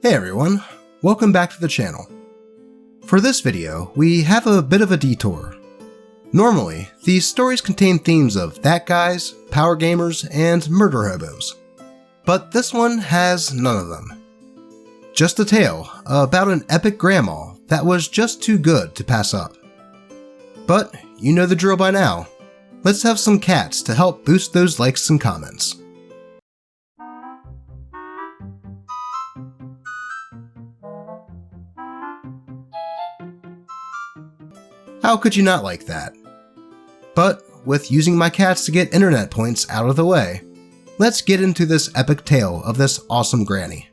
Hey everyone, welcome back to the channel. For this video, we have a bit of a detour. Normally, these stories contain themes of that guys, power gamers, and murder hobos. But this one has none of them. Just a tale about an epic grandma that was just too good to pass up. But you know the drill by now. Let's have some cats to help boost those likes and comments. How could you not like that? But with using my cats to get internet points out of the way, let's get into this epic tale of this awesome granny.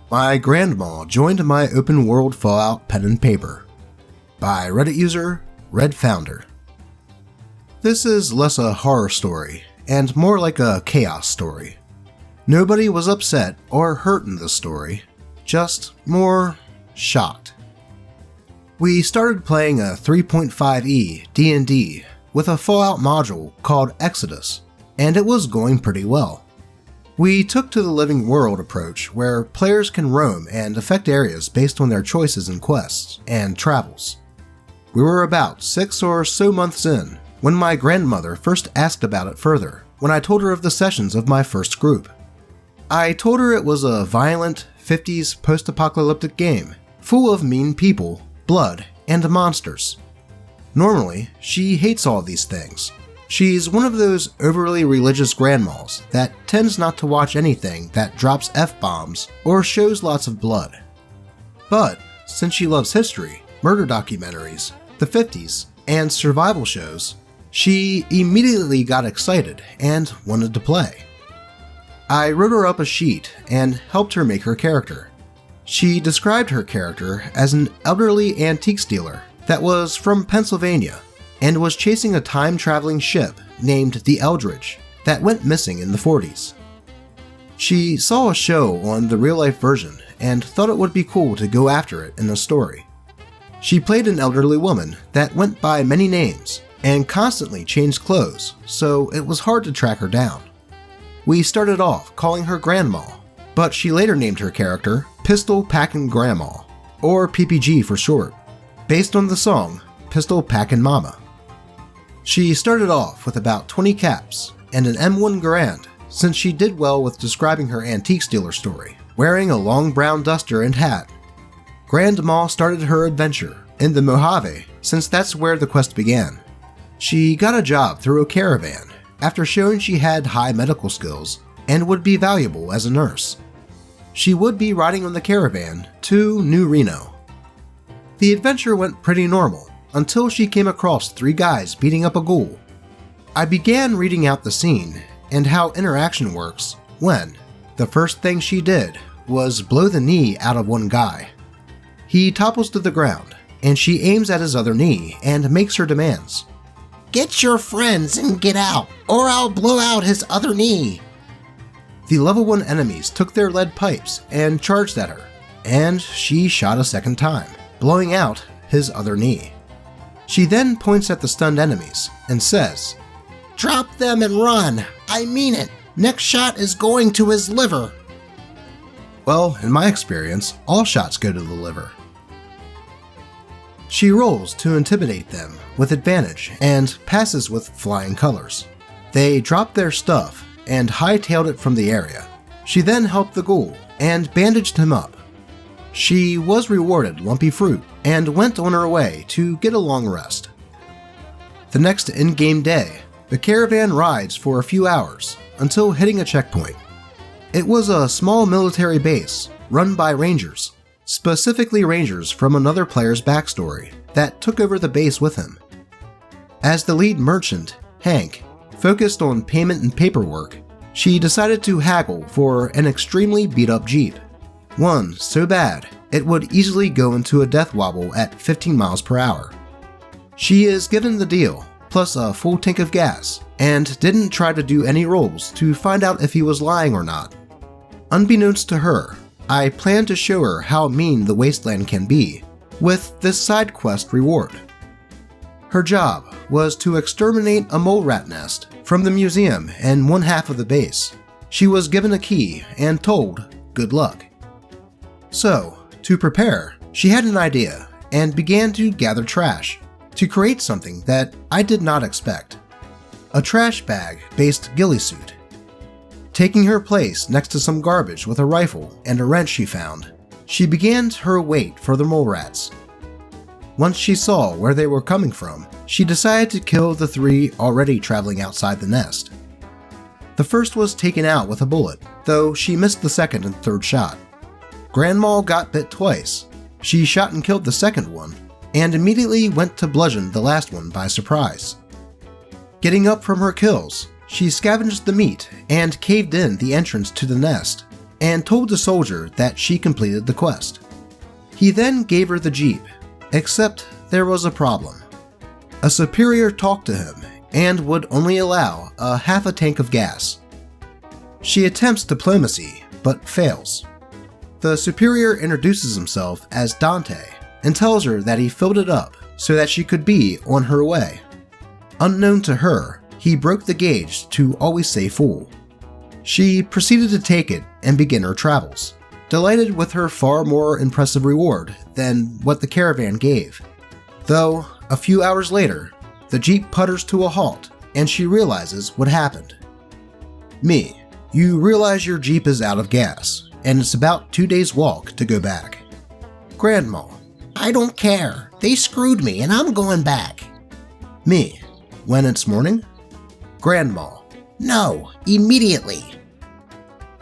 My Grandma Joined My Open World Fallout Pen and Paper by Reddit user Red Founder. This is less a horror story and more like a chaos story. Nobody was upset or hurt in this story, just more shocked. We started playing a 3.5e DnD with a Fallout module called Exodus, and it was going pretty well. We took to the living world approach where players can roam and affect areas based on their choices in quests and travels. We were about 6 or so months in when my grandmother first asked about it further when I told her of the sessions of my first group. I told her it was a violent 50s post-apocalyptic game full of mean people, blood, and monsters. Normally, she hates all these things. She's one of those overly religious grandmas that tends not to watch anything that drops F-bombs or shows lots of blood. But since she loves history, murder documentaries, the 50s, and survival shows, she immediately got excited and wanted to play. I wrote her up a sheet and helped her make her character. She described her character as an elderly antique dealer that was from Pennsylvania and was chasing a time-traveling ship named the Eldridge that went missing in the 40s. She saw a show on the real-life version and thought it would be cool to go after it in a story. She played an elderly woman that went by many names and constantly changed clothes, so it was hard to track her down. We started off calling her Grandma, but she later named her character Pistol Packin' Grandma, or PPG for short, based on the song Pistol Packin' Mama. She started off with about 20 caps and an M1 Garand since she did well with describing her antique dealer story, wearing a long brown duster and hat. Grandma started her adventure in the Mojave since that's where the quest began. She got a job through a caravan after showing she had high medical skills and would be valuable as a nurse. She would be riding on the caravan to New Reno. The adventure went pretty normal until she came across 3 guys beating up a ghoul. I began reading out the scene and how interaction works when the first thing she did was blow the knee out of one guy. He topples to the ground and she aims at his other knee and makes her demands. "Get your friends and get out, or I'll blow out his other knee." The level 1 enemies took their lead pipes and charged at her, and she shot a second time, blowing out his other knee. She then points at the stunned enemies and says, "Drop them and run, I mean it, next shot is going to his liver." Well, in my experience, all shots go to the liver. She rolls to intimidate them with advantage and passes with flying colors. They drop their stuff and hightailed it from the area. She then helped the ghoul and bandaged him up. She was rewarded lumpy fruit and went on her way to get a long rest. The next in-game day, the caravan rides for a few hours until hitting a checkpoint. It was a small military base run by rangers, specifically rangers from another player's backstory that took over the base with him. As the lead merchant, Hank, focused on payment and paperwork, she decided to haggle for an extremely beat-up Jeep. One so bad, it would easily go into a death wobble at 15 miles per hour. She is given the deal, plus a full tank of gas, and didn't try to do any rolls to find out if he was lying or not. Unbeknownst to her, I planned to show her how mean the wasteland can be, with this side quest reward. Her job was to exterminate a mole rat nest from the museum and one half of the base. she was given a key and told good luck. So, to prepare, she had an idea and began to gather trash to create something that I did not expect. A trash bag based ghillie suit. Taking her place next to some garbage with a rifle and a wrench she found, she began her wait for the mole rats. Once she saw where they were coming from, she decided to kill the 3 already traveling outside the nest. The first was taken out with a bullet, though she missed the second and third shot. Grandma got bit twice. She shot and killed the second one, and immediately went to bludgeon the last one by surprise. Getting up from her kills, she scavenged the meat and caved in the entrance to the nest, and told the soldier that she completed the quest. He then gave her the jeep, except there was a problem. A superior talked to him and would only allow a half a tank of gas. She attempts diplomacy, but fails. The superior introduces himself as Dante and tells her that he filled it up so that she could be on her way. Unknown to her, he broke the gauge to always say full. She proceeded to take it and begin her travels, delighted with her far more impressive reward than what the caravan gave. Though, a few hours later, the jeep putters to a halt and she realizes what happened. Me, you realize your jeep is out of gas and it's about 2 days' walk to go back. Grandma, I don't care. They screwed me and I'm going back. Me, when it's morning? Grandma, no, immediately.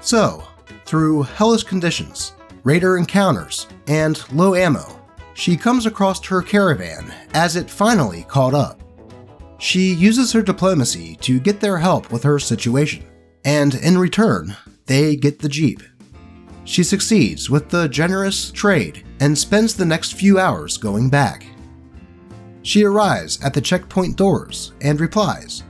So, through hellish conditions, raider encounters, and low ammo, she comes across her caravan as it finally caught up. She uses her diplomacy to get their help with her situation, and in return, they get the jeep. She succeeds with the generous trade and spends the next few hours going back. She arrives at the checkpoint doors and replies,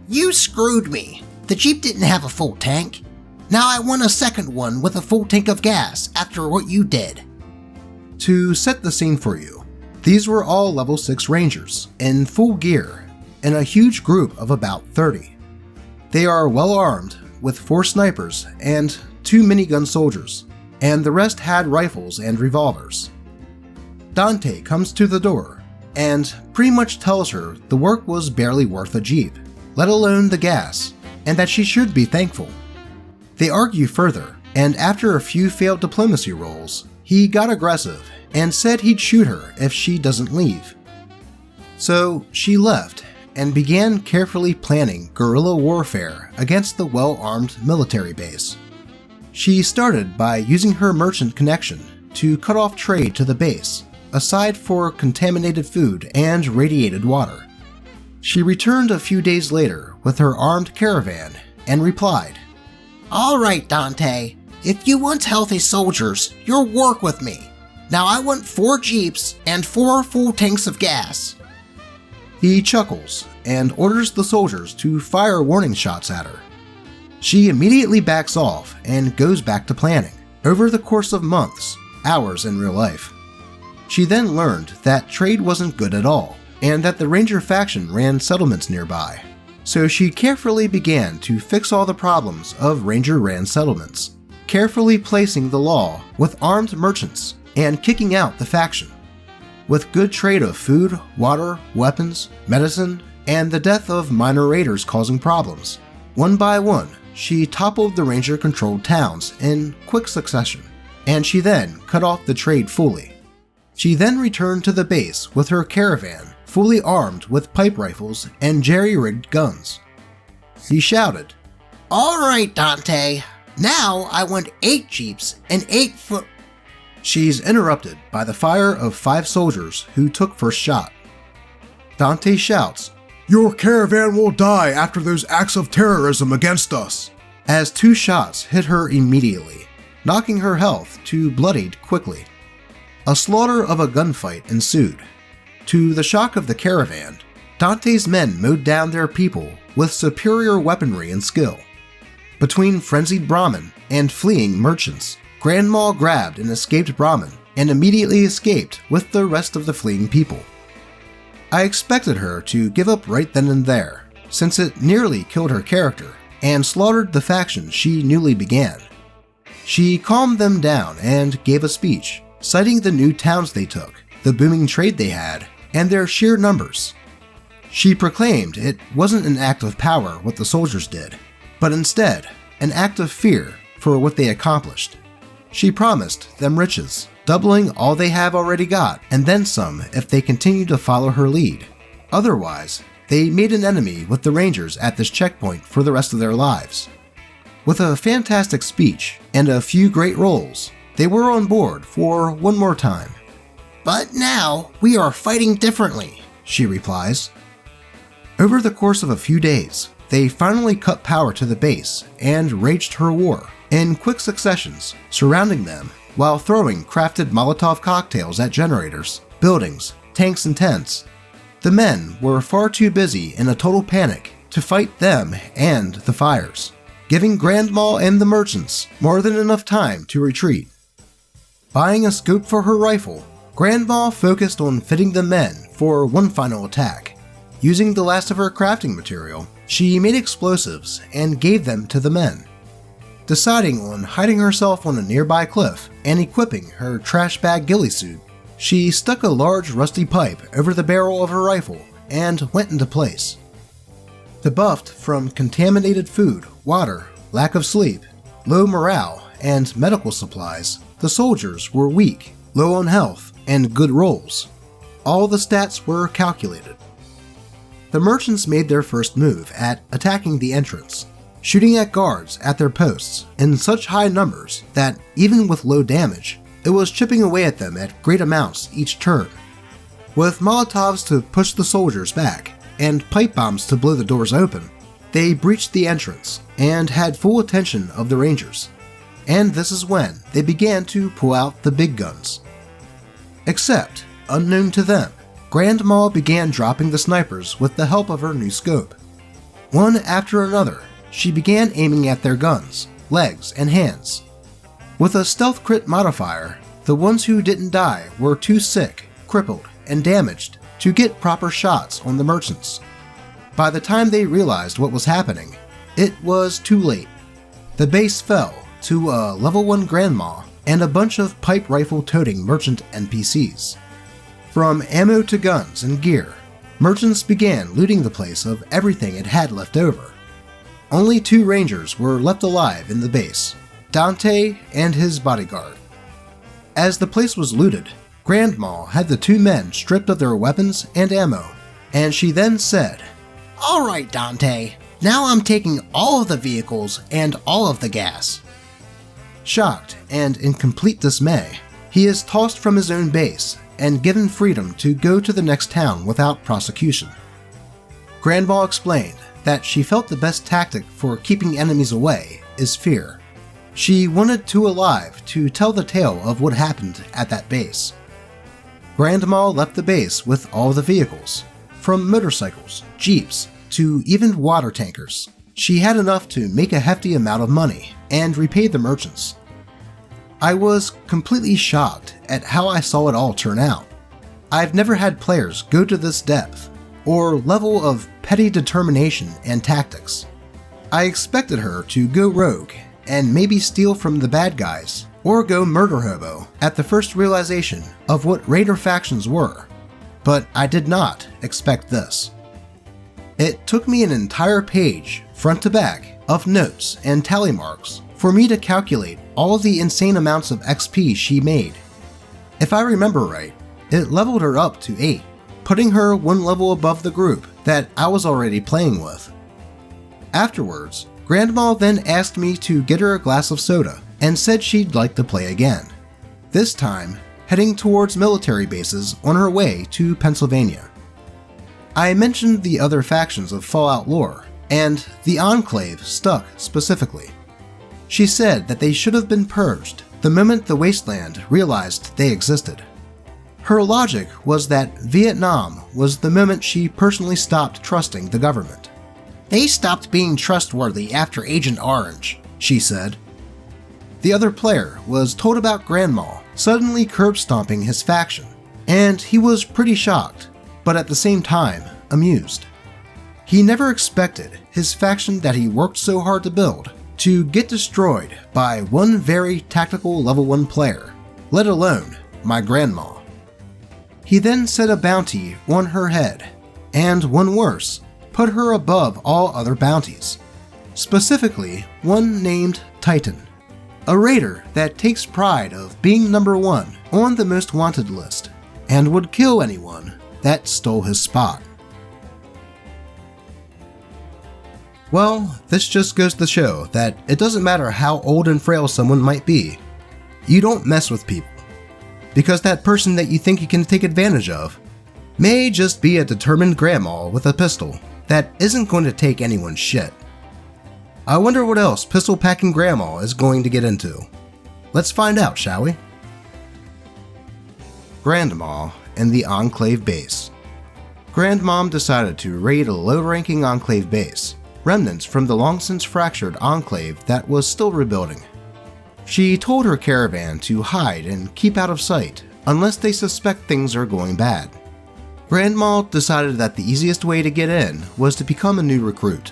"You screwed me. The jeep didn't have a full tank. Now I want a second one with a full tank of gas after what you did." To set the scene for you, these were all level 6 rangers in full gear in a huge group of about 30. They are well armed with 4 snipers and 2 minigun soldiers, and the rest had rifles and revolvers. Dante comes to the door and pretty much tells her the work was barely worth a jeep, let alone the gas, and that she should be thankful. They argue further, and after a few failed diplomacy rolls, he got aggressive and said he'd shoot her if she doesn't leave. So she left and began carefully planning guerrilla warfare against the well-armed military base. She started by using her merchant connection to cut off trade to the base, aside for contaminated food and radiated water. She returned a few days later with her armed caravan and replied, "All right, Dante, if you want healthy soldiers, you'll work with me. Now I want 4 jeeps and 4 full tanks of gas." He chuckles and orders the soldiers to fire warning shots at her. She immediately backs off and goes back to planning, over the course of months, hours in real life. She then learned that trade wasn't good at all, and that the Ranger faction ran settlements nearby. So she carefully began to fix all the problems of Ranger-ran settlements, carefully placing the law with armed merchants and kicking out the faction. With good trade of food, water, weapons, medicine, and the death of minor raiders causing problems, one by one, she toppled the Ranger-controlled towns in quick succession, and she then cut off the trade fully. She then returned to the base with her caravan fully armed with pipe rifles and jerry-rigged guns. He shouted, "All right, Dante, now I want 8 jeeps and 8 foot..." She's interrupted by the fire of 5 soldiers who took first shot. Dante shouts, "Your caravan will die after those acts of terrorism against us," as 2 shots hit her immediately, knocking her health to bloodied quickly. A slaughter of a gunfight ensued. To the shock of the caravan, Dante's men mowed down their people with superior weaponry and skill. Between frenzied Brahmin and fleeing merchants, Grandma grabbed an escaped Brahmin and immediately escaped with the rest of the fleeing people. I expected her to give up right then and there, since it nearly killed her character, and slaughtered the faction she newly began. She calmed them down and gave a speech, citing the new towns they took, the booming trade they had, and their sheer numbers. She proclaimed it wasn't an act of power what the soldiers did, but instead an act of fear for what they accomplished. She promised them riches, doubling all they have already got, and then some if they continue to follow her lead. Otherwise, they made an enemy with the Rangers at this checkpoint for the rest of their lives. With a fantastic speech and a few great rolls, they were on board for one more time. "But now, we are fighting differently," she replies. Over the course of a few days, they finally cut power to the base and waged her war in quick successions, surrounding them while throwing crafted Molotov cocktails at generators, buildings, tanks, and tents. The men were far too busy in a total panic to fight them and the fires, giving Grandma and the merchants more than enough time to retreat. Buying a scope for her rifle, Grandma focused on fitting the men for one final attack. Using the last of her crafting material, she made explosives and gave them to the men. Deciding on hiding herself on a nearby cliff and equipping her trash bag ghillie suit, she stuck a large rusty pipe over the barrel of her rifle and went into place. Debuffed from contaminated food, water, lack of sleep, low morale, and medical supplies, the soldiers were weak, low on health, and good rolls. All the stats were calculated. The merchants made their first move at attacking the entrance, shooting at guards at their posts in such high numbers that, even with low damage, it was chipping away at them at great amounts each turn. With Molotovs to push the soldiers back and pipe bombs to blow the doors open, they breached the entrance and had full attention of the Rangers. And this is when they began to pull out the big guns. Except, unknown to them, Grandma began dropping the snipers with the help of her new scope. One after another, she began aiming at their guns, legs, and hands. With a stealth crit modifier, the ones who didn't die were too sick, crippled, and damaged to get proper shots on the merchants. By the time they realized what was happening, it was too late. The base fell to a level 1 Grandma and a bunch of pipe rifle toting merchant NPCs. From ammo to guns and gear, merchants began looting the place of everything it had left over. Only 2 Rangers were left alive in the base, Dante and his bodyguard. As the place was looted, Grandma had the 2 men stripped of their weapons and ammo, and she then said, "All right, Dante, now I'm taking all of the vehicles and all of the gas." Shocked and in complete dismay, he is tossed from his own base and given freedom to go to the next town without prosecution. Grandma explained that she felt the best tactic for keeping enemies away is fear. She wanted 2 alive to tell the tale of what happened at that base. Grandma left the base with all the vehicles, from motorcycles, jeeps, to even water tankers. She had enough to make a hefty amount of money and repay the merchants. I was completely shocked at how I saw it all turn out. I've never had players go to this depth or level of petty determination and tactics. I expected her to go rogue and maybe steal from the bad guys or go murder hobo at the first realization of what Raider factions were, but I did not expect this. It took me an entire page, front to back, of notes and tally marks for me to calculate all the insane amounts of XP she made. If I remember right, it leveled her up to 8, putting her 1 level above the group that I was already playing with. Afterwards, Grandma then asked me to get her a glass of soda and said she'd like to play again, this time heading towards military bases on her way to Pennsylvania. I mentioned the other factions of Fallout lore, and the Enclave stuck specifically. She said that they should have been purged the moment the wasteland realized they existed. Her logic was that Vietnam was the moment she personally stopped trusting the government. "They stopped being trustworthy after Agent Orange," she said. The other player was told about Grandma suddenly curb-stomping his faction, and he was pretty shocked, but at the same time, amused. He never expected his faction that he worked so hard to build to get destroyed by one very tactical level 1 player, let alone my grandma. He then set a bounty on her head, and one worse, put her above all other bounties, specifically one named Titan, a raider that takes pride of being number 1 on the most wanted list, and would kill anyone that stole his spot. Well, this just goes to show that it doesn't matter how old and frail someone might be, you don't mess with people, because that person that you think you can take advantage of may just be a determined grandma with a pistol that isn't going to take anyone's shit. I wonder what else pistol-packing grandma is going to get into. Let's find out, shall we? Grandma and the Enclave base. Grandmom decided to raid a low-ranking Enclave base, remnants from the long-since fractured Enclave that was still rebuilding. She told her caravan to hide and keep out of sight unless they suspect things are going bad. Grandma decided that the easiest way to get in was to become a new recruit.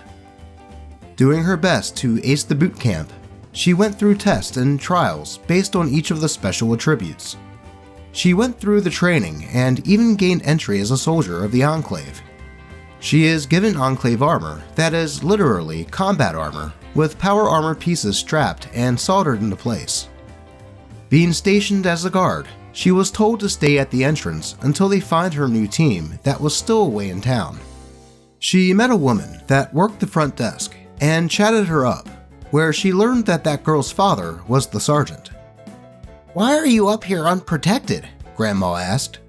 Doing her best to ace the boot camp, she went through tests and trials based on each of the special attributes. She went through the training and even gained entry as a soldier of the Enclave. She is given Enclave armor that is literally combat armor, with power armor pieces strapped and soldered into place. Being stationed as a guard, she was told to stay at the entrance until they find her new team that was still away in town. She met a woman that worked the front desk and chatted her up, where she learned that that girl's father was the sergeant. "Why are you up here unprotected?" Grandma asked.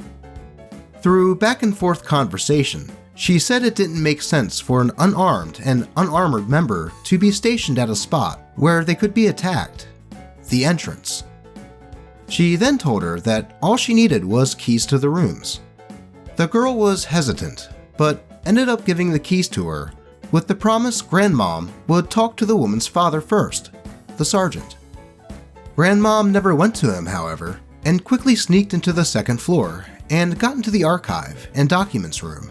Through back and forth conversation, she said it didn't make sense for an unarmed and unarmored member to be stationed at a spot where they could be attacked, the entrance. She then told her that all she needed was keys to the rooms. The girl was hesitant, but ended up giving the keys to her, with the promise Grandmom would talk to the woman's father first, the sergeant. Grandmom never went to him, however, and quickly sneaked into the second floor and got into the archive and documents room.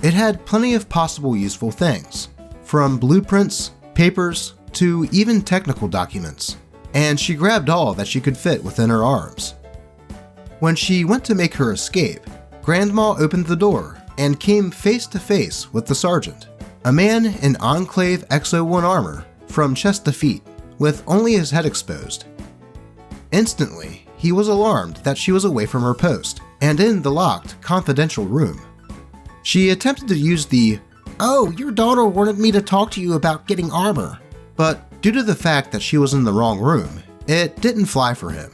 It had plenty of possible useful things, from blueprints, papers, to even technical documents, and she grabbed all that she could fit within her arms. When she went to make her escape, Grandma opened the door and came face to face with the sergeant, a man in Enclave XO1 armor from chest to feet, with only his head exposed. Instantly, he was alarmed that she was away from her post and in the locked, confidential room. She attempted to use the, "Oh, your daughter wanted me to talk to you about getting armor," but due to the fact that she was in the wrong room, it didn't fly for him.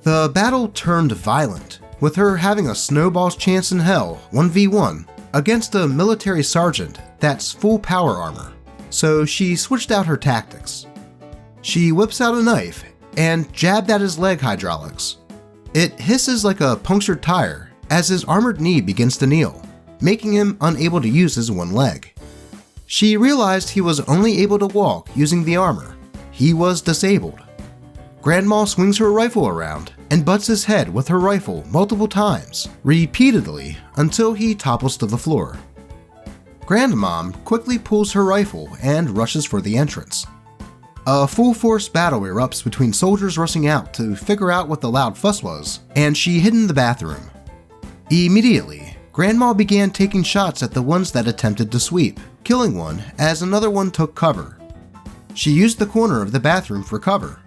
The battle turned violent, with her having a snowball's chance in hell 1v1 against a military sergeant that's full power armor, so she switched out her tactics. She whips out a knife and jabbed at his leg hydraulics. It hisses like a punctured tire as his armored knee begins to kneel, making him unable to use his one leg. She realized he was only able to walk using the armor. He was disabled. Grandma swings her rifle around and butts his head with her rifle multiple times, repeatedly, until he topples to the floor. Grandmom quickly pulls her rifle and rushes for the entrance. A full-force battle erupts between soldiers rushing out to figure out what the loud fuss was, and she hid in the bathroom. Immediately, Grandma began taking shots at the ones that attempted to sweep, killing one as another one took cover. She used the corner of the bathroom for cover.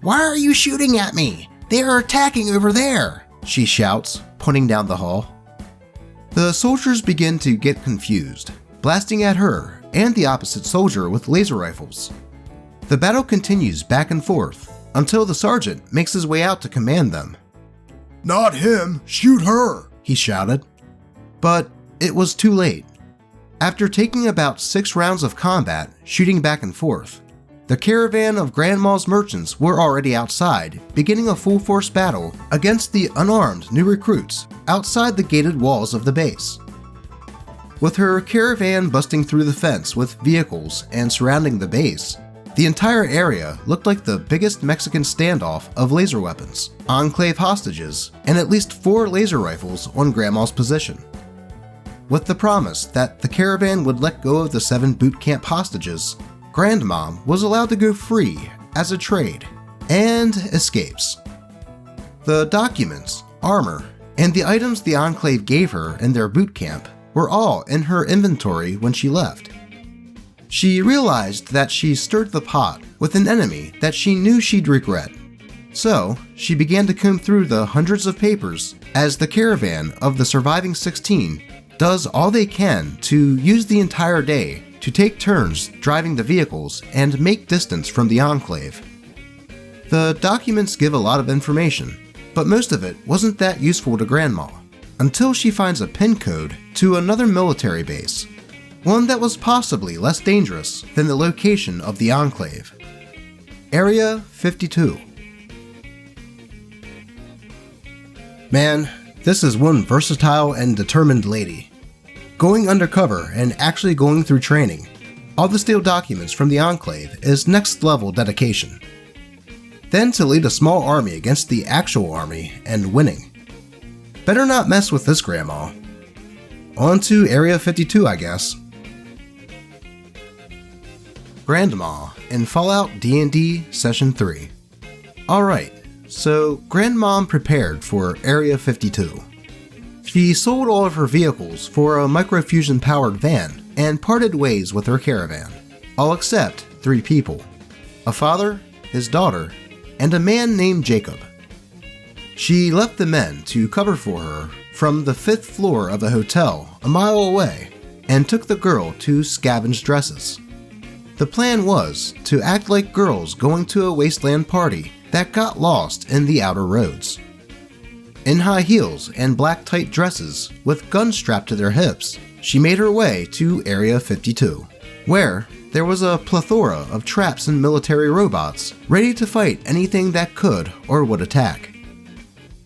"Why are you shooting at me? They are attacking over there!" she shouts, pointing down the hall. The soldiers begin to get confused, blasting at her and the opposite soldier with laser rifles. The battle continues back and forth until the sergeant makes his way out to command them. "Not him, shoot her!" he shouted. But it was too late. After taking about 6 rounds of combat, shooting back and forth, the caravan of Grandma's merchants were already outside, beginning a full-force battle against the unarmed new recruits outside the gated walls of the base. With her caravan busting through the fence with vehicles and surrounding the base, the entire area looked like the biggest Mexican standoff of laser weapons, Enclave hostages, and at least 4 laser rifles on Grandma's position. With the promise that the caravan would let go of the 7 boot camp hostages, Grandmom was allowed to go free as a trade, and escapes. The documents, armor, and the items the Enclave gave her in their boot camp were all in her inventory when she left. She realized that she stirred the pot with an enemy that she knew she'd regret. So, she began to comb through the hundreds of papers as the caravan of the surviving 16 does all they can to use the entire day to take turns driving the vehicles and make distance from the Enclave. The documents give a lot of information, but most of it wasn't that useful to Grandma, until she finds a pin code to another military base, one that was possibly less dangerous than the location of the Enclave. Area 52. Man, this is one versatile and determined lady. Going undercover and actually going through training, all to steal documents from the Enclave is next level dedication. Then to lead a small army against the actual army and winning. Better not mess with this Grandma. On to Area 52, I guess. Grandma in Fallout D&D Session 3. Alright, so Grandmom prepared for Area 52. She sold all of her vehicles for a microfusion-powered van and parted ways with her caravan, all except 3 people: a father, his daughter, and a man named Jacob. She left the men to cover for her from the 5th floor of a hotel a mile away and took the girl to scavenge dresses. The plan was to act like girls going to a wasteland party that got lost in the outer roads. In high heels and black tight dresses with guns strapped to their hips, she made her way to Area 52, where there was a plethora of traps and military robots ready to fight anything that could or would attack.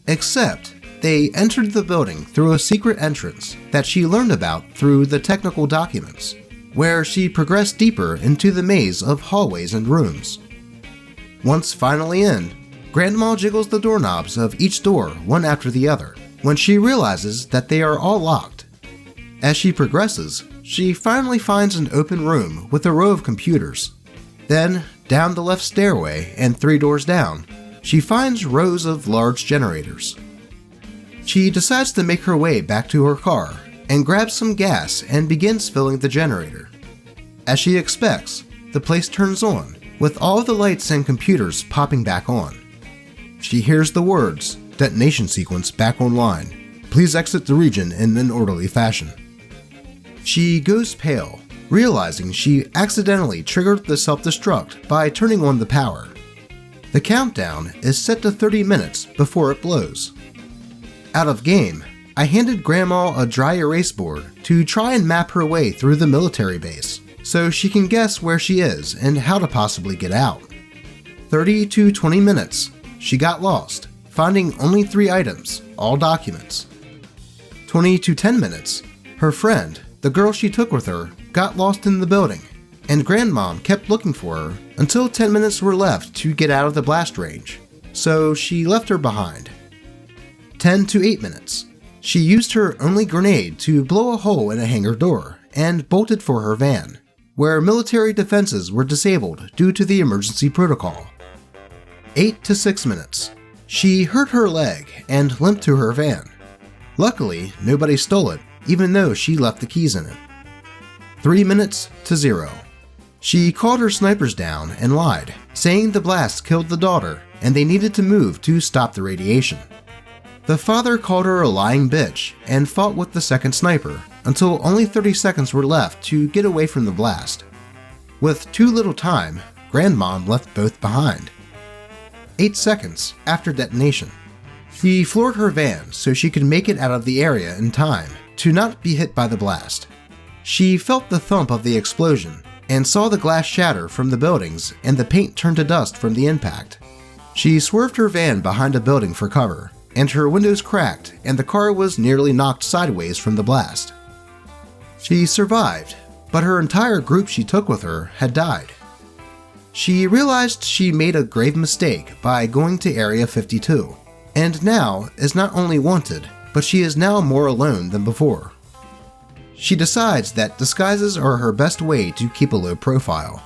Except they entered the building through a secret entrance that she learned about through the technical documents, where she progressed deeper into the maze of hallways and rooms. Once finally in, Grandma jiggles the doorknobs of each door one after the other when she realizes that they are all locked. As she progresses, she finally finds an open room with a row of computers. Then, down the left stairway and 3 doors down, she finds rows of large generators. She decides to make her way back to her car and grabs some gas and begins filling the generator. As she expects, the place turns on, with all the lights and computers popping back on. She hears the words, "Detonation sequence back online. Please exit the region in an orderly fashion." She goes pale, realizing she accidentally triggered the self-destruct by turning on the power. The countdown is set to 30 minutes before it blows. Out of game, I handed Grandma a dry erase board to try and map her way through the military base, so she can guess where she is and how to possibly get out. 30 to 20 minutes, she got lost, finding only 3 items, all documents. 20 to 10 minutes, her friend, the girl she took with her, got lost in the building, and Grandmom kept looking for her until 10 minutes were left to get out of the blast range, so she left her behind. 10 to 8 minutes, she used her only grenade to blow a hole in a hangar door and bolted for her van, where military defenses were disabled due to the emergency protocol. 8 to 6 minutes, she hurt her leg and limped to her van. Luckily, nobody stole it, even though she left the keys in it. 3 minutes to 0. She called her snipers down and lied, saying the blast killed the daughter and they needed to move to stop the radiation. The father called her a lying bitch and fought with the second sniper until only 30 seconds were left to get away from the blast. With too little time, Grandmom left both behind. 8 seconds after detonation, she floored her van so she could make it out of the area in time to not be hit by the blast. She felt the thump of the explosion and saw the glass shatter from the buildings and the paint turn to dust from the impact. She swerved her van behind a building for cover, and her windows cracked and the car was nearly knocked sideways from the blast. She survived, but her entire group she took with her had died. She realized she made a grave mistake by going to Area 52, and now is not only wanted, but she is now more alone than before. she decides that disguises are her best way to keep a low profile.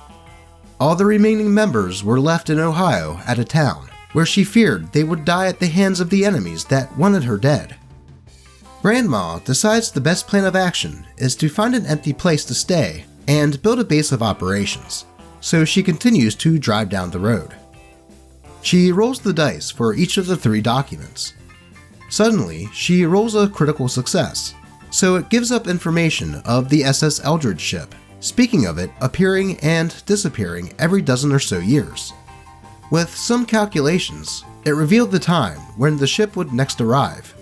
All the remaining members were left in Ohio at a town, where she feared they would die at the hands of the enemies that wanted her dead. Grandma decides the best plan of action is to find an empty place to stay and build a base of operations, so she continues to drive down the road. She rolls the dice for each of the 3 documents. Suddenly, she rolls a critical success, so it gives up information of the SS Eldridge ship, speaking of it appearing and disappearing every dozen or so years. With some calculations, it revealed the time when the ship would next arrive.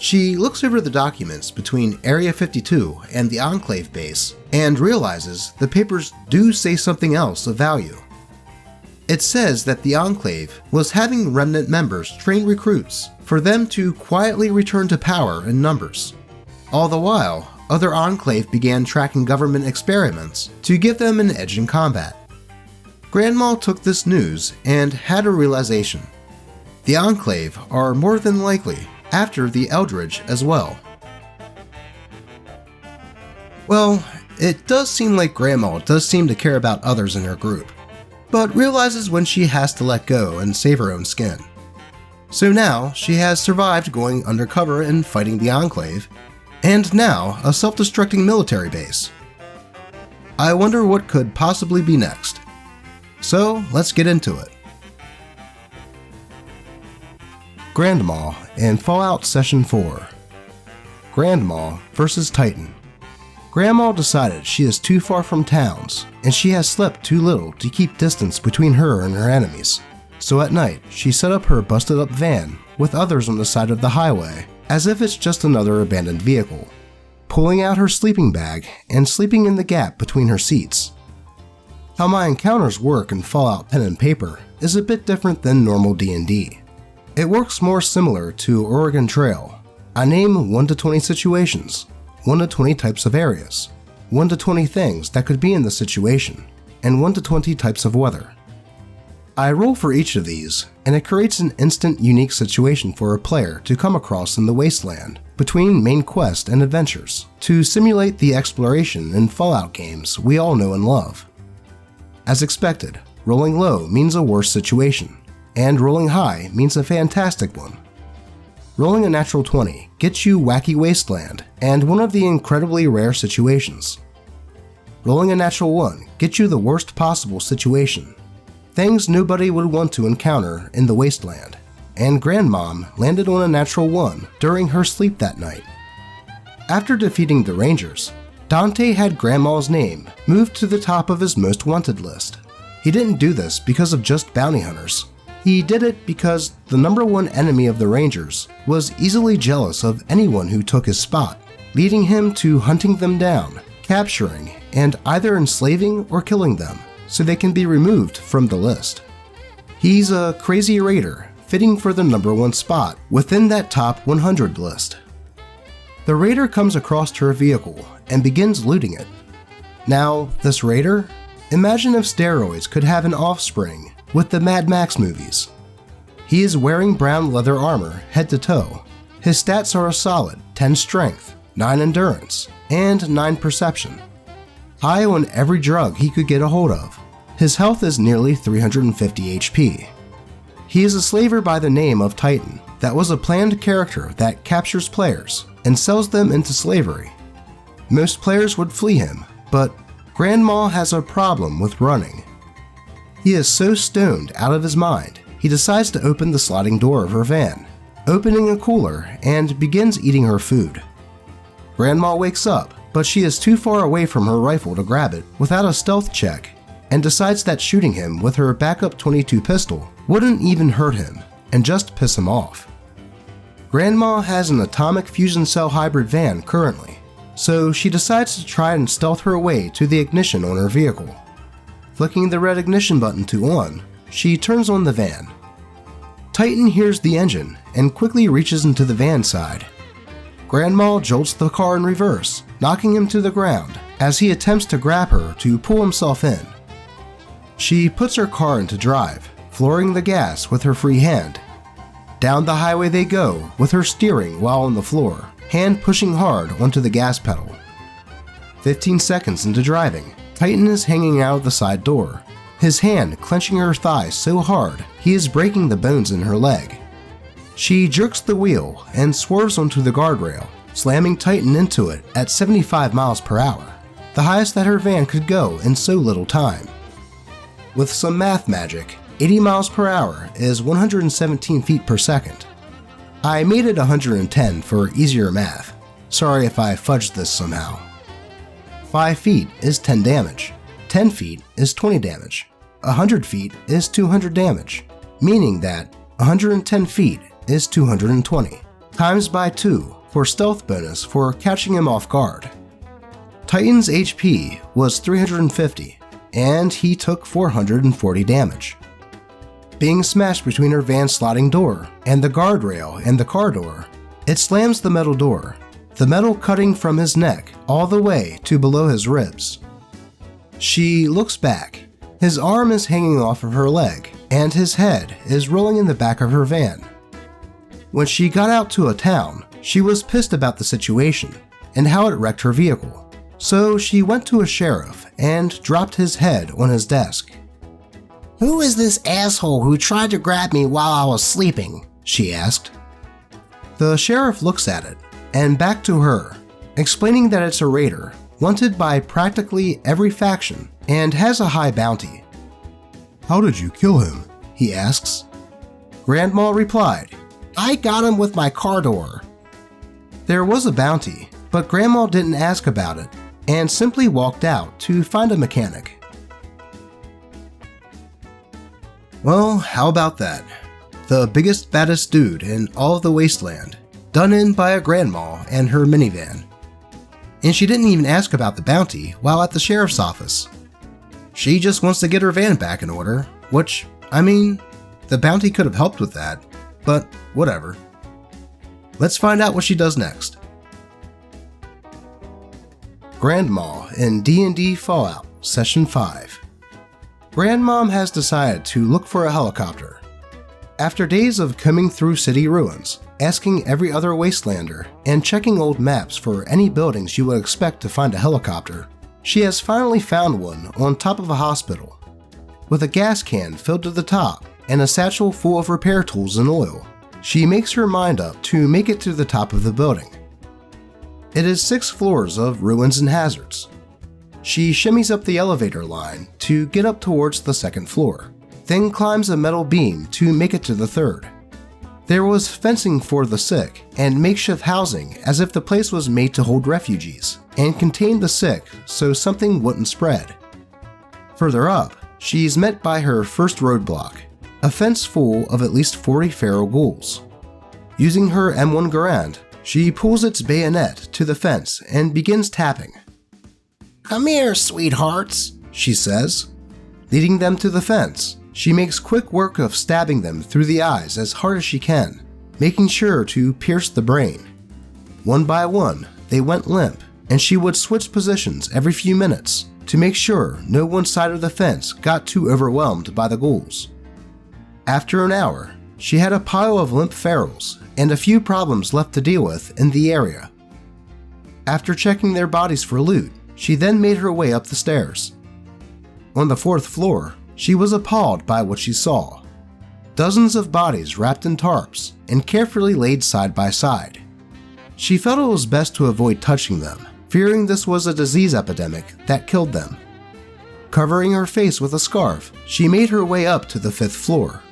She looks over the documents between Area 52 and the Enclave base and realizes the papers do say something else of value. It says that the Enclave was having remnant members train recruits for them to quietly return to power in numbers. All the while, other Enclave began tracking government experiments to give them an edge in combat. Grandma took this news and had a realization. The Enclave are more than likely after the Eldridge as well. Well, it does seem like Grandma does seem to care about others in her group, but realizes when she has to let go and save her own skin. So now she has survived going undercover and fighting the Enclave, and now a self-destructing military base. I wonder what could possibly be next. So let's get into it. Grandma in Fallout Session 4. Grandma vs. Titan. Grandma decided she is too far from towns, and she has slept too little to keep distance between her and her enemies. So at night, she set up her busted up van with others on the side of the highway, as if it's just another abandoned vehicle, pulling out her sleeping bag and sleeping in the gap between her seats. How my encounters work in Fallout Pen and Paper is a bit different than normal D&D. It works more similar to Oregon Trail. I name 1 to 20 situations, 1 to 20 types of areas, 1 to 20 things that could be in the situation, and 1 to 20 types of weather. I roll for each of these, and it creates an instant unique situation for a player to come across in the wasteland between main quest and adventures to simulate the exploration in Fallout games we all know and love. As expected, rolling low means a worse situation, and rolling high means a fantastic one. Rolling a natural 20 gets you Wacky Wasteland and one of the incredibly rare situations. Rolling a natural 1 gets you the worst possible situation, things nobody would want to encounter in the wasteland, and Grandmom landed on a natural 1 during her sleep that night. After defeating the Rangers, Dante had Grandma's name moved to the top of his most wanted list. He didn't do this because of just bounty hunters. He did it because the #1 enemy of the Rangers was easily jealous of anyone who took his spot, leading him to hunting them down, capturing, and either enslaving or killing them so they can be removed from the list. He's a crazy raider, fitting for the #1 spot within that top 100 list. The raider comes across her vehicle and begins looting it. Now, this raider? Imagine if steroids could have an offspring with the Mad Max movies. He is wearing brown leather armor head to toe. His stats are a solid 10 strength, 9 endurance, and 9 perception. High on every drug he could get a hold of. His health is nearly 350 HP. He is a slaver by the name of Titan that was a planned character that captures players and sells them into slavery. Most players would flee him, but Grandma has a problem with running. He is so stoned out of his mind, he decides to open the sliding door of her van, opening a cooler and begins eating her food. Grandma wakes up, but she is too far away from her rifle to grab it without a stealth check, and decides that shooting him with her backup .22 pistol wouldn't even hurt him and just piss him off. Grandma has an atomic fusion cell hybrid van currently, so she decides to try and stealth her way to the ignition on her vehicle. Flicking the red ignition button to on, she turns on the van. Titan hears the engine and quickly reaches into the van side. Grandma jolts the car in reverse, knocking him to the ground as he attempts to grab her to pull himself in. She puts her car into drive, flooring the gas with her free hand. Down the highway they go with her steering while on the floor, hand pushing hard onto the gas pedal, 15 seconds into driving, Titan is hanging out of the side door, his hand clenching her thigh so hard he is breaking the bones in her leg. She jerks the wheel and swerves onto the guardrail, slamming Titan into it at 75 miles per hour, the highest that her van could go in so little time. With some math magic, 80 miles per hour is 117 feet per second. I made it 110 for easier math. Sorry if I fudged this somehow. 5 feet is 10 damage. 10 feet is 20 damage. 100 feet is 200 damage, meaning that 110 feet is 220, times by 2 for stealth bonus for catching him off guard. Titan's HP was 350, and he took 440 damage. Being smashed between her van's sliding door and the guardrail and the car door, it slams the metal door, the metal cutting from his neck all the way to below his ribs. She looks back. His arm is hanging off of her leg, and his head is rolling in the back of her van. When she got out to a town, she was pissed about the situation and how it wrecked her vehicle, so she went to a sheriff and dropped his head on his desk. "Who is this asshole who tried to grab me while I was sleeping?" she asked. The sheriff looks at it and back to her, explaining that it's a raider wanted by practically every faction and has a high bounty. "How did you kill him?" he asks. Grandma replied, "I got him with my car door." There was a bounty, but Grandma didn't ask about it and simply walked out to find a mechanic. Well, how about that? The biggest, baddest dude in all of the wasteland, done in by a grandma and her minivan. And she didn't even ask about the bounty while at the sheriff's office. She just wants to get her van back in order, which, I mean, the bounty could have helped with that, but whatever. Let's find out what she does next. Grandma in D&D Fallout Session 5. Grandmom has decided to look for a helicopter. After days of combing through city ruins, asking every other wastelander, and checking old maps for any buildings you would expect to find a helicopter, she has finally found one on top of a hospital. With a gas can filled to the top and a satchel full of repair tools and oil, she makes her mind up to make it to the top of the building. It is 6 floors of ruins and hazards. She shimmies up the elevator line to get up towards the 2nd floor, then climbs a metal beam to make it to the 3rd. There was fencing for the sick and makeshift housing as if the place was made to hold refugees and contain the sick so something wouldn't spread. Further up, she's met by her first roadblock, a fence full of at least 40 feral ghouls. Using her M1 Garand, she pulls its bayonet to the fence and begins tapping. "Come here, sweethearts," she says. Leading them to the fence, she makes quick work of stabbing them through the eyes as hard as she can, making sure to pierce the brain. One by one, they went limp, and she would switch positions every few minutes to make sure no one side of the fence got too overwhelmed by the ghouls. After an hour, she had a pile of limp ferals and a few problems left to deal with in the area. After checking their bodies for loot, she then made her way up the stairs. On the 4th floor, she was appalled by what she saw. Dozens of bodies wrapped in tarps and carefully laid side by side. She felt it was best to avoid touching them, fearing this was a disease epidemic that killed them. Covering her face with a scarf, she made her way up to the 5th floor.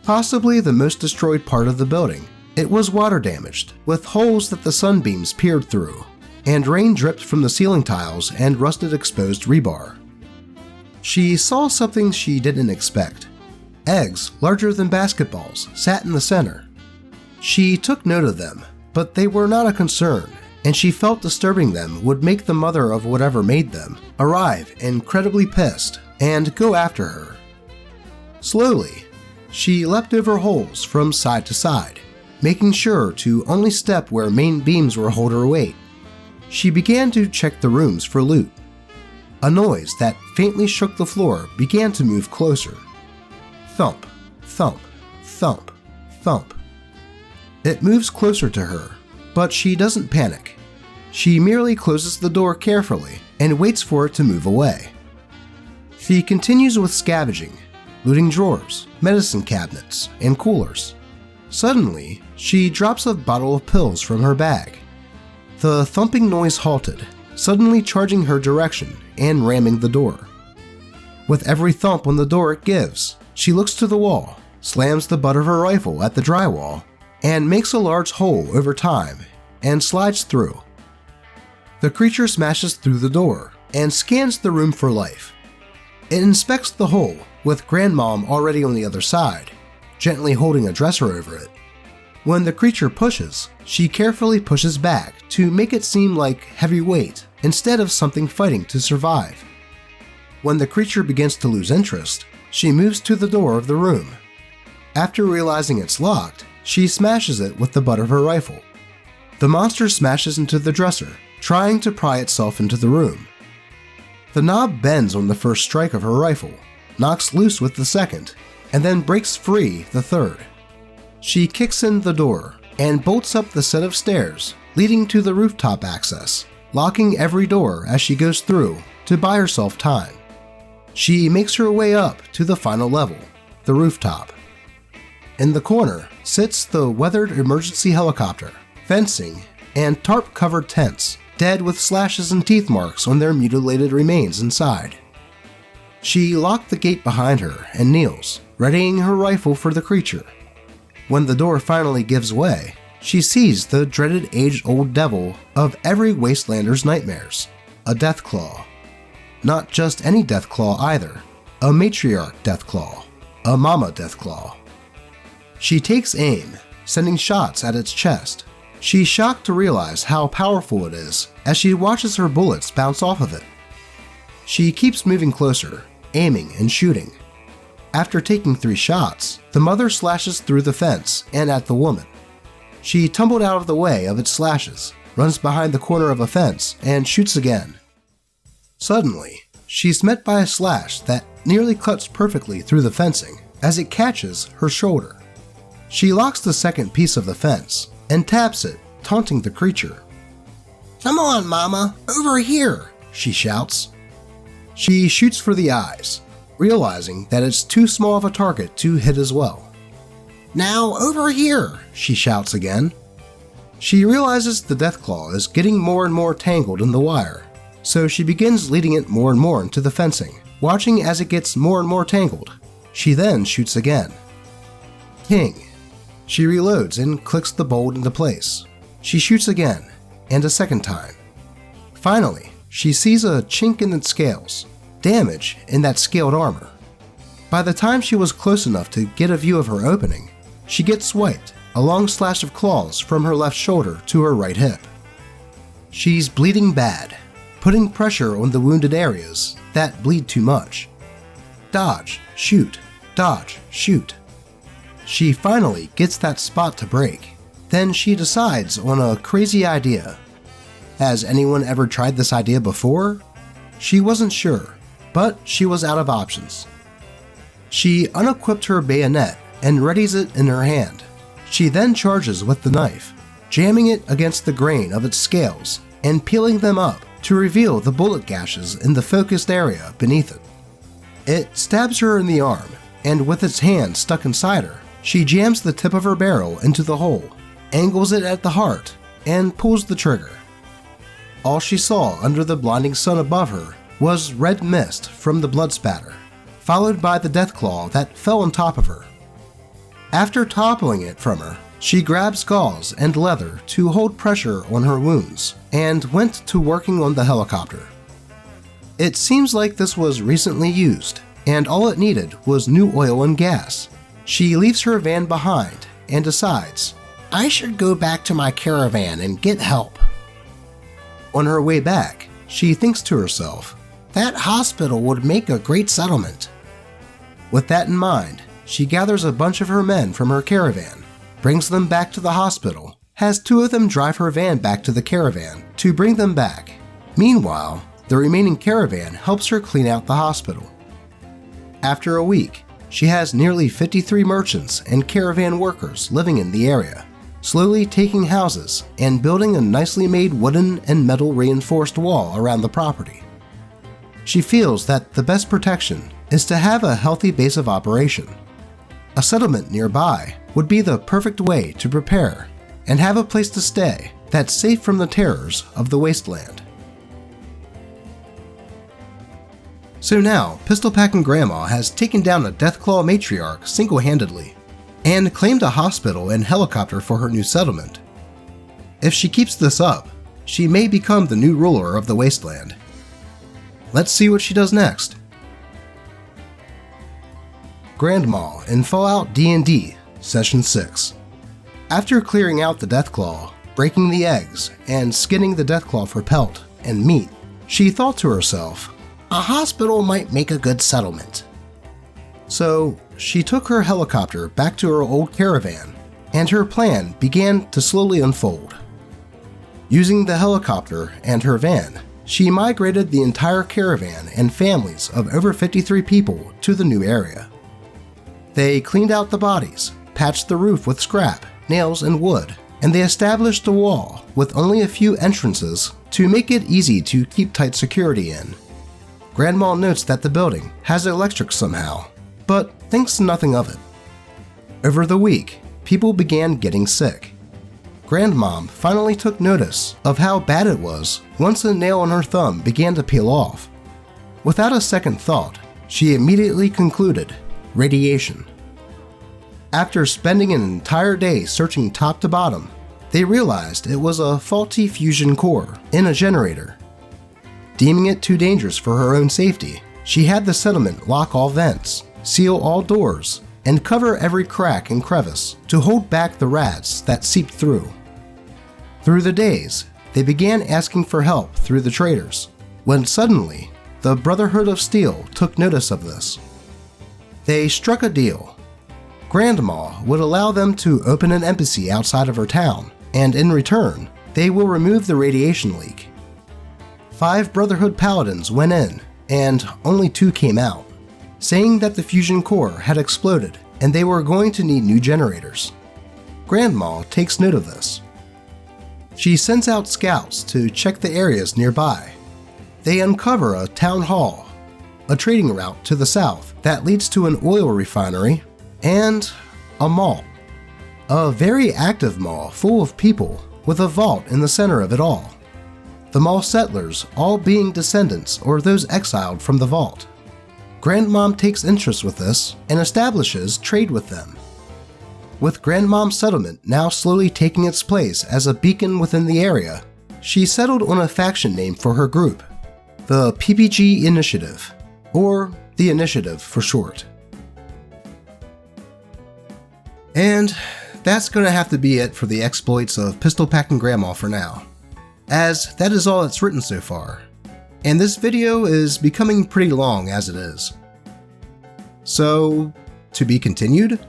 Possibly the most destroyed part of the building, it was water damaged, with holes that the sunbeams peered through, and rain dripped from the ceiling tiles and rusted exposed rebar. She saw something she didn't expect. Eggs larger than basketballs sat in the center. She took note of them, but they were not a concern, and she felt disturbing them would make the mother of whatever made them arrive incredibly pissed and go after her. Slowly, she leapt over holes from side to side, making sure to only step where main beams were hold her weight. She began to check the rooms for loot. A noise that faintly shook the floor began to move closer. Thump, thump, thump, thump. It moves closer to her, but she doesn't panic. She merely closes the door carefully and waits for it to move away. She continues with scavenging, looting drawers, medicine cabinets, and coolers. Suddenly, she drops a bottle of pills from her bag. The thumping noise halted, suddenly charging her direction and ramming the door. With every thump on the door it gives, she looks to the wall, slams the butt of her rifle at the drywall, and makes a large hole over time and slides through. The creature smashes through the door and scans the room for life. It inspects the hole, with Grandmom already on the other side, gently holding a dresser over it. When the creature pushes, she carefully pushes back to make it seem like heavy weight instead of something fighting to survive. When the creature begins to lose interest, she moves to the door of the room. After realizing it's locked, she smashes it with the butt of her rifle. The monster smashes into the dresser, trying to pry itself into the room. The knob bends on the first strike of her rifle, knocks loose with the second, and then breaks free the third. She kicks in the door and bolts up the set of stairs leading to the rooftop access, locking every door as she goes through to buy herself time. She makes her way up to the final level, the rooftop. In the corner sits the weathered emergency helicopter, fencing, and tarp-covered tents, dead with slashes and teeth marks on their mutilated remains inside. She locked the gate behind her and kneels, readying her rifle for the creature. When the door finally gives way, she sees the dreaded age-old devil of every wastelander's nightmares, a Deathclaw. Not just any Deathclaw either, a matriarch Deathclaw, a mama Deathclaw. She takes aim, sending shots at its chest. She's shocked to realize how powerful it is as she watches her bullets bounce off of it. She keeps moving closer, aiming and shooting. After taking 3 shots, the mother slashes through the fence and at the woman. She tumbled out of the way of its slashes, runs behind the corner of a fence, and shoots again. Suddenly, she's met by a slash that nearly cuts perfectly through the fencing as it catches her shoulder. She locks the second piece of the fence and taps it, taunting the creature. "Come on, Mama, over here," she shouts. She shoots for the eyes, realizing that it's too small of a target to hit as well. "Now over here," she shouts again. She realizes the Deathclaw is getting more and more tangled in the wire, so she begins leading it more and more into the fencing, watching as it gets more and more tangled. She then shoots again. Ting. She reloads and clicks the bolt into place. She shoots again, and a second time. Finally, she sees a chink in its scales, damage in that scaled armor. By the time she was close enough to get a view of her opening, she gets swiped, a long slash of claws from her left shoulder to her right hip. She's bleeding bad, putting pressure on the wounded areas that bleed too much. Dodge, shoot, dodge, shoot. She finally gets that spot to break. Then she decides on a crazy idea. Has anyone ever tried this idea before? She wasn't sure, but she was out of options. She unequipped her bayonet and readies it in her hand. She then charges with the knife, jamming it against the grain of its scales and peeling them up to reveal the bullet gashes in the focused area beneath it. It stabs her in the arm, and with its hand stuck inside her, she jams the tip of her barrel into the hole, angles it at the heart, and pulls the trigger. All she saw under the blinding sun above her was red mist from the blood spatter, followed by the Deathclaw that fell on top of her. After toppling it from her, she grabs gauze and leather to hold pressure on her wounds, and went to working on the helicopter. It seems like this was recently used, and all it needed was new oil and gas. She leaves her van behind and decides, "I should go back to my caravan and get help." On her way back, she thinks to herself, "That hospital would make a great settlement." With that in mind, she gathers a bunch of her men from her caravan, brings them back to the hospital, has 2 of them drive her van back to the caravan to bring them back. Meanwhile, the remaining caravan helps her clean out the hospital. After a week, she has nearly 53 merchants and caravan workers living in the area. slowly taking houses and building a nicely made wooden and metal reinforced wall around the property. She feels that the best protection is to have a healthy base of operation. A settlement nearby would be the perfect way to prepare and have a place to stay that's safe from the terrors of the wasteland. So now, pistol-packing Grandma has taken down a Deathclaw matriarch single-handedly and claimed a hospital and helicopter for her new settlement. If she keeps this up, she may become the new ruler of the wasteland. Let's see what she does next. Grandma in Fallout D&D, Session 6. After clearing out the Deathclaw, breaking the eggs, and skinning the Deathclaw for pelt and meat, she thought to herself, "A hospital might make a good settlement." So she took her helicopter back to her old caravan, and her plan began to slowly unfold. Using the helicopter and her van, she migrated the entire caravan and families of over 53 people to the new area. They cleaned out the bodies, patched the roof with scrap, nails, and wood, and they established a wall with only a few entrances to make it easy to keep tight security in. Grandma notes that the building has electric somehow, but thinks nothing of it. Over the week, people began getting sick. Grandmom finally took notice of how bad it was once a nail on her thumb began to peel off. Without a second thought, she immediately concluded radiation. After spending an entire day searching top to bottom, they realized it was a faulty fusion core in a generator. Deeming it too dangerous for her own safety, she had the settlement lock all vents, seal all doors, and cover every crack and crevice to hold back the rats that seeped through. Through the days, they began asking for help through the traders, when suddenly, the Brotherhood of Steel took notice of this. They struck a deal. Grandma would allow them to open an embassy outside of her town, and in return, they will remove the radiation leak. 5 Brotherhood Paladins went in, and only 2 came out, saying that the fusion core had exploded and they were going to need new generators. Grandma takes note of this. She sends out scouts to check the areas nearby. They uncover a town hall, a trading route to the south that leads to an oil refinery, and a mall. A very active mall full of people with a vault in the center of it all. The mall settlers all being descendants or those exiled from the vault. Grandmom takes interest with this and establishes trade with them. With Grandmom's settlement now slowly taking its place as a beacon within the area, she settled on a faction name for her group, the PPG Initiative, or the Initiative for short. And that's going to have to be it for the exploits of pistol-packing Grandma for now, as that is all that's written so far, and this video is becoming pretty long as it is. So, to be continued?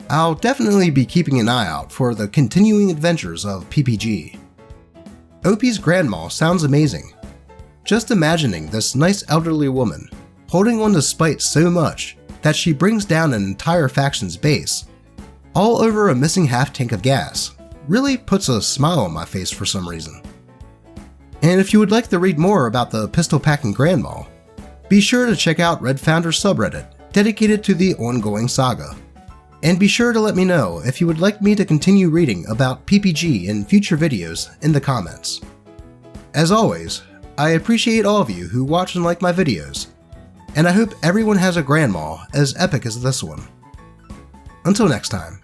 I'll definitely be keeping an eye out for the continuing adventures of PPG. OP's Grandma sounds amazing. Just imagining this nice elderly woman holding on to spite so much that she brings down an entire faction's base, all over a missing half tank of gas, really puts a smile on my face for some reason. And if you would like to read more about the pistol-packing Grandma, be sure to check out Red Founder's subreddit dedicated to the ongoing saga. And be sure to let me know if you would like me to continue reading about PPG in future videos in the comments. As always, I appreciate all of you who watch and like my videos, and I hope everyone has a Grandma as epic as this one. Until next time.